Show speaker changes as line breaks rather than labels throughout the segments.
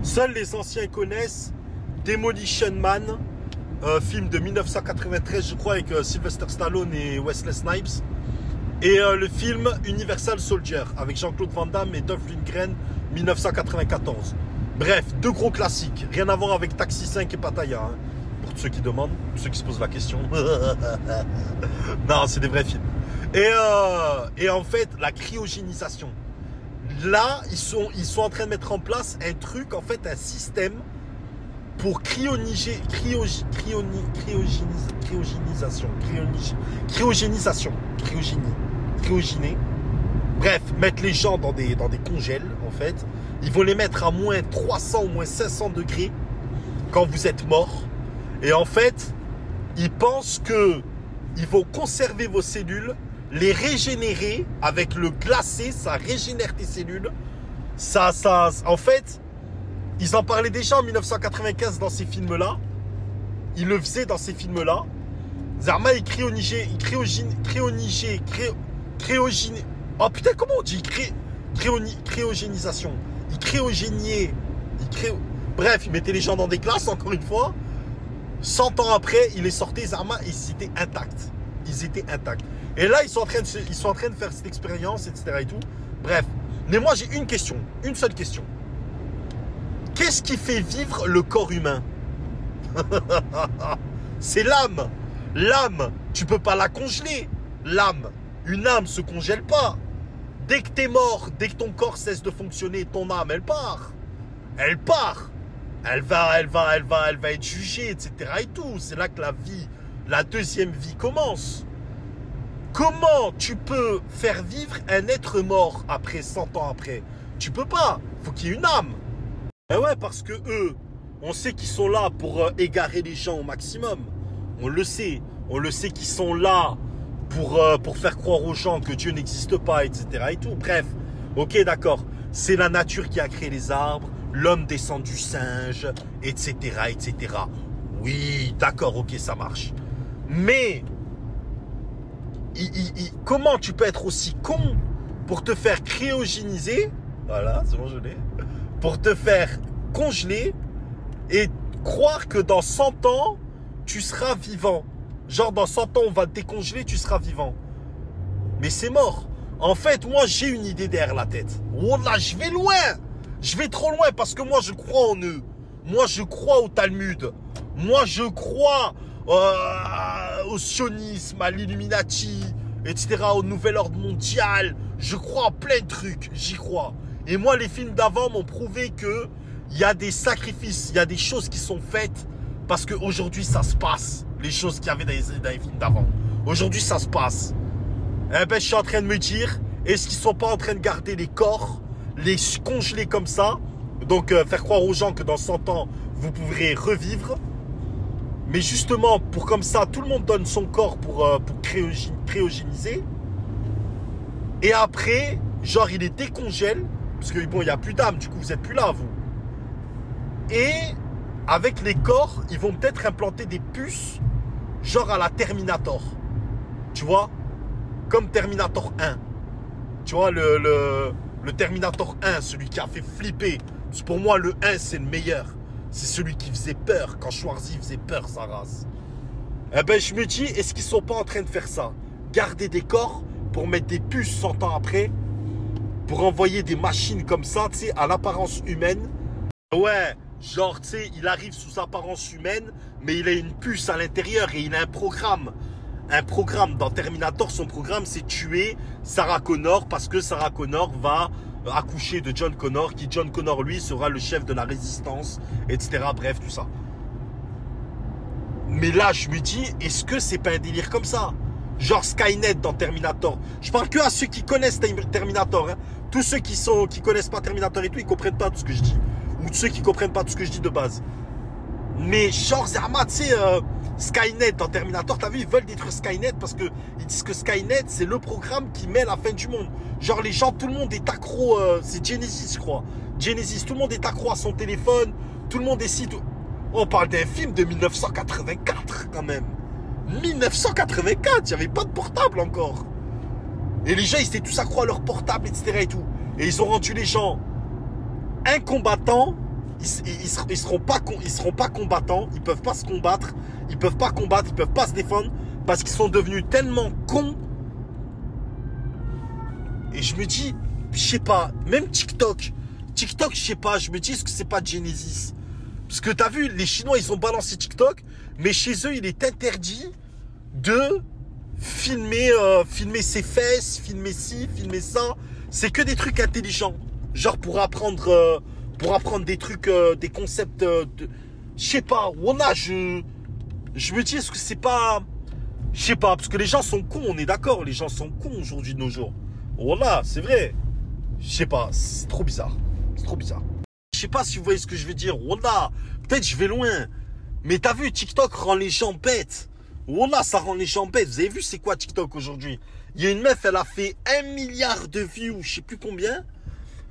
Seuls les anciens connaissent Demolition Man, film de 1993, je crois, avec Sylvester Stallone et Wesley Snipes. Et le film Universal Soldier, avec Jean-Claude Van Damme et Dolph Lundgren, 1994. Bref, deux gros classiques. Rien à voir avec Taxi 5 et Pattaya, hein, pour ceux qui demandent, ceux qui se posent la question. Non, c'est des vrais films. Et en fait, la cryogénisation. Là, ils sont en train de mettre en place un truc, en fait, un système pour cryogénisation. Cryogéner. Bref, mettre les gens dans des congèles, en fait. Ils vont les mettre à moins 300 ou moins 500 degrés quand vous êtes mort. Et en fait, ils pensent que ils vont conserver vos cellules, les régénérer avec le glacé, ça régénère tes cellules. En fait, ils en parlaient déjà en 1995 dans ces films-là. Ils le faisaient dans ces films-là. Zarma, il oh putain, comment on dit cryogénisation. Il cryogéniait. Bref, il mettait les gens dans des classes, encore une fois. 100 ans après, il les sortait, Zarma, et ils étaient intacts. Ils étaient intacts. Et là, ils sont en train de faire cette expérience, etc. et tout. Bref. Mais moi, j'ai une question. Une seule question. Qu'est-ce qui fait vivre le corps humain? C'est l'âme. L'âme, tu peux pas la congeler. L'âme. Une âme se congèle pas. Dès que t'es mort, dès que ton corps cesse de fonctionner, ton âme, elle part. Elle part. Elle va être jugée, etc. et tout. C'est là que la vie, la deuxième vie commence. Comment tu peux faire vivre un être mort après 100 ans après? Tu peux pas. Faut qu'il y ait une âme. Et ouais, parce que eux, on sait qu'ils sont là pour égarer les gens au maximum. On le sait. On le sait qu'ils sont là pour faire croire aux gens que Dieu n'existe pas, etc. et tout. Bref, ok, d'accord. C'est la nature qui a créé les arbres, l'homme descend du singe, etc., etc. Oui, d'accord, ok, ça marche. Mais, comment tu peux être aussi con pour te faire cryogéniser, voilà, c'est bon, je l'ai, pour te faire congeler et croire que dans 100 ans, tu seras vivant. Genre, dans 100 ans, on va te décongeler, tu seras vivant. Mais c'est mort. En fait, moi, j'ai une idée derrière la tête. Oh là, je vais loin. Je vais trop loin parce que moi, je crois en eux. Moi, je crois au Talmud. Moi, je crois au sionisme, à l'Illuminati, etc., au nouvel ordre mondial. Je crois à plein de trucs. J'y crois. Et moi, les films d'avant m'ont prouvé que il y a des sacrifices, il y a des choses qui sont faites parce qu'aujourd'hui, ça se passe. Les choses qu'il y avait dans les films d'avant. Aujourd'hui, ça se passe. Eh ben, je suis en train de me dire, est-ce qu'ils sont pas en train de garder les corps, les congeler comme ça, donc faire croire aux gens que dans 100 ans, vous pourrez revivre. Mais justement, pour comme ça, tout le monde donne son corps pour cryogéniser. Et après, genre, il les décongèle, parce que bon, il n'y a plus d'âme, du coup, vous n'êtes plus là, vous. Et avec les corps, ils vont peut-être implanter des puces, genre à la Terminator. Tu vois? Comme Terminator 1. Tu vois, le Terminator 1, celui qui a fait flipper. Parce que pour moi, le 1, c'est le meilleur. C'est celui qui faisait peur, quand Schwarzy faisait peur, sa race. Eh ben, je me dis, est-ce qu'ils sont pas en train de faire ça? Garder des corps pour mettre des puces 100 ans après, pour envoyer des machines comme ça, tu sais, à l'apparence humaine. Ouais, genre, tu sais, il arrive sous apparence humaine, mais il a une puce à l'intérieur et il a un programme. Un programme dans Terminator, son programme, c'est tuer Sarah Connor parce que Sarah Connor va accoucher de John Connor, qui John Connor, lui, sera le chef de la résistance, etc. Bref, tout ça. Mais là, je me dis, est-ce que c'est pas un délire comme ça? Genre Skynet dans Terminator. Je parle que à ceux qui connaissent Terminator. Hein. Tous ceux qui connaissent pas Terminator et tout, ils comprennent pas tout ce que je dis. Ou ceux qui comprennent pas tout ce que je dis de base. Mais genre Zarma, tu sais, Skynet dans Terminator, t'as vu, ils veulent détruire Skynet parce que ils disent que Skynet, c'est le programme qui met la fin du monde. Genre les gens, tout le monde est accro, c'est Genesis, je crois. Genesis, tout le monde est accro à son téléphone, tout le monde est site. On parle d'un film de 1984 quand même. 1984, il n'y avait pas de portable encore. Et les gens, ils étaient tous accro à leur portable, etc. et tout. Et ils ont rendu les gens incombattants ils seront pas combattants, ils peuvent pas se combattre, ils peuvent pas combattre, ils peuvent pas se défendre parce qu'ils sont devenus tellement cons. Et je me dis, je sais pas, même TikTok, je sais pas, je me dis, est-ce que c'est pas Genesis? Parce que t'as vu, les Chinois, ils ont balancé TikTok, mais chez eux, il est interdit de filmer ses fesses, filmer ci, filmer ça. C'est que des trucs intelligents. Genre pour apprendre des trucs, des concepts je sais pas, voilà, je me dis, est-ce que c'est pas... Je sais pas, parce que les gens sont cons, on est d'accord, les gens sont cons aujourd'hui de nos jours. Voilà, c'est vrai. Je sais pas, c'est trop bizarre. C'est trop bizarre. Je sais pas si vous voyez ce que je veux dire. Voilà, peut-être je vais loin. Mais t'as vu, TikTok rend les gens bêtes. Voilà, ça rend les gens bêtes. Vous avez vu c'est quoi TikTok aujourd'hui? Il y a une meuf, elle a fait 1 milliard de vues ou je sais plus combien.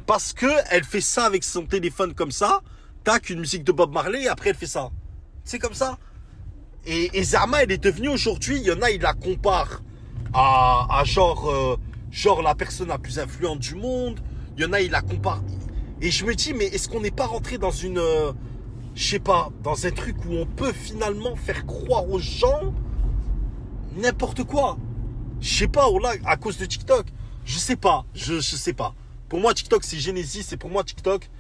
Parce que elle fait ça avec son téléphone comme ça. Tac, une musique de Bob Marley et après elle fait ça. C'est comme ça. Et Zama, elle est devenue aujourd'hui, il y en a, ils la comparent à genre la personne la plus influente du monde. Il y en a, ils la comparent. Et je me dis, mais est-ce qu'on n'est pas rentré dans une... je sais pas, dans un truc où on peut finalement faire croire aux gens n'importe quoi. Je sais pas, oh là, à cause de TikTok. Je sais pas, je sais pas. Pour moi, TikTok, c'est Genesis. Et pour moi, TikTok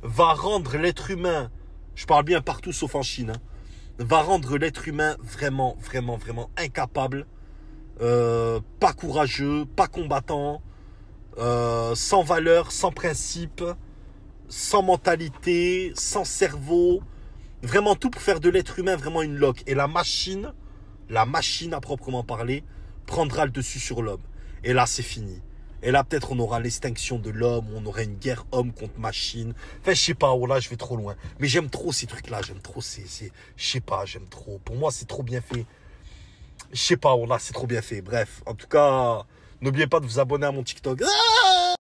va rendre l'être humain, je parle bien partout sauf en Chine, hein, va rendre l'être humain vraiment, vraiment, vraiment incapable, pas courageux, pas combattant, sans valeur, sans principe, sans mentalité, sans cerveau. Vraiment tout pour faire de l'être humain vraiment une loque. Et la machine à proprement parler, prendra le dessus sur l'homme. Et là, c'est fini. Et là, peut-être on aura l'extinction de l'homme, on aura une guerre homme contre machine. Enfin, je sais pas, oh là, je vais trop loin. Mais j'aime trop ces trucs-là, j'aime trop je sais pas, j'aime trop. Pour moi, c'est trop bien fait. Je sais pas, oh là, c'est trop bien fait. Bref, en tout cas, n'oubliez pas de vous abonner à mon TikTok. Ah,